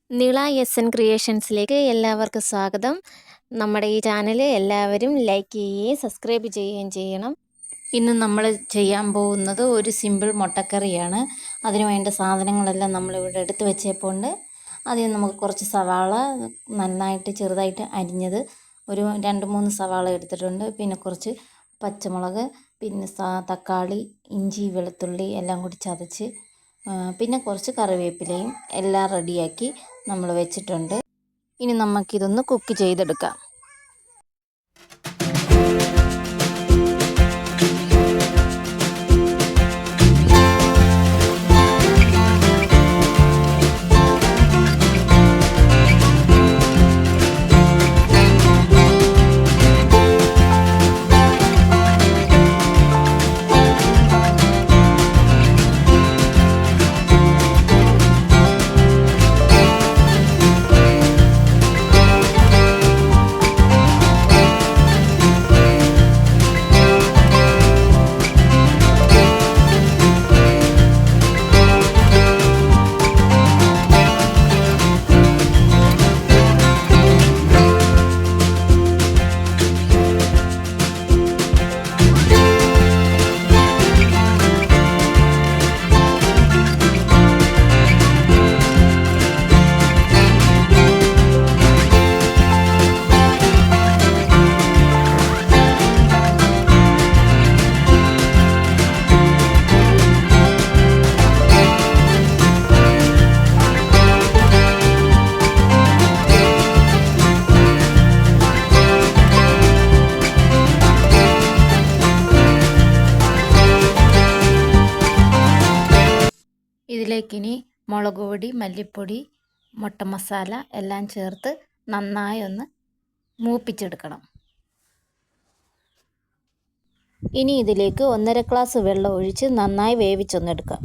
Nila S N ക്രിയേഷൻസിലേക്ക് എല്ലാവർക്കും സ്വാഗതം. നമ്മുടെ ഈ ചാനൽ എല്ലാവരും ലൈക്ക് ചെയ്യുകയും സബ്സ്ക്രൈബ് ചെയ്യുകയും ചെയ്യണം. ഇന്ന് നമ്മൾ ചെയ്യാൻ പോകുന്നത് ഒരു സിമ്പിൾ മുട്ടക്കറിയാണ്. അതിന് വേണ്ട സാധനങ്ങളെല്ലാം നമ്മളിവിടെ എടുത്ത് വെച്ചേപ്പോണ്ട് ആദ്യം നമുക്ക് കുറച്ച് സവാള നന്നായിട്ട് ചെറുതായിട്ട് അരിഞ്ഞത് ഒരു 2-3 സവാള എടുത്തിട്ടുണ്ട്. പിന്നെ കുറച്ച് പച്ചമുളക്, പിന്നെ തക്കാളി, ഇഞ്ചി, വെളുത്തുള്ളി എല്ലാം കൂടി ചതച്ച്, പിന്നെ കുറച്ച് കറിവേപ്പിലയും എല്ലാം റെഡിയാക്കി നമ്മൾ വെച്ചിട്ടുണ്ട്. ഇനി നമുക്കിതൊന്ന് കുക്ക് ചെയ്തെടുക്കാം. ഇതിലേക്കിനി മുളക് പൊടി, മല്ലിപ്പൊടി, മുട്ട മസാല എല്ലാം ചേർത്ത് നന്നായി ഒന്ന് മൂപ്പിച്ചെടുക്കണം. ഇനി ഇതിലേക്ക് 1.5 ഗ്ലാസ് വെള്ളം ഒഴിച്ച് നന്നായി വേവിച്ചൊന്നെടുക്കാം.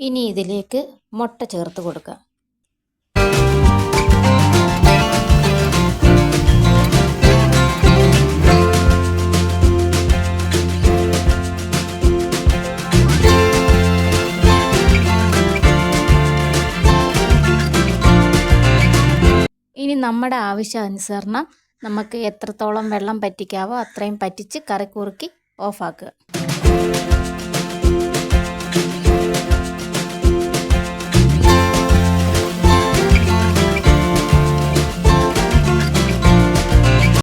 ഇനി ഇതിലേക്ക് മുട്ട ചേർത്ത് കൊടുക്കുക. ഇനി നമ്മുടെ ആവശ്യാനുസരണം നമുക്ക് എത്രത്തോളം വെള്ളം പറ്റിക്കാവോ അത്രയും പറ്റിച്ച് കറി കുറുക്കി ഓഫാക്കുക.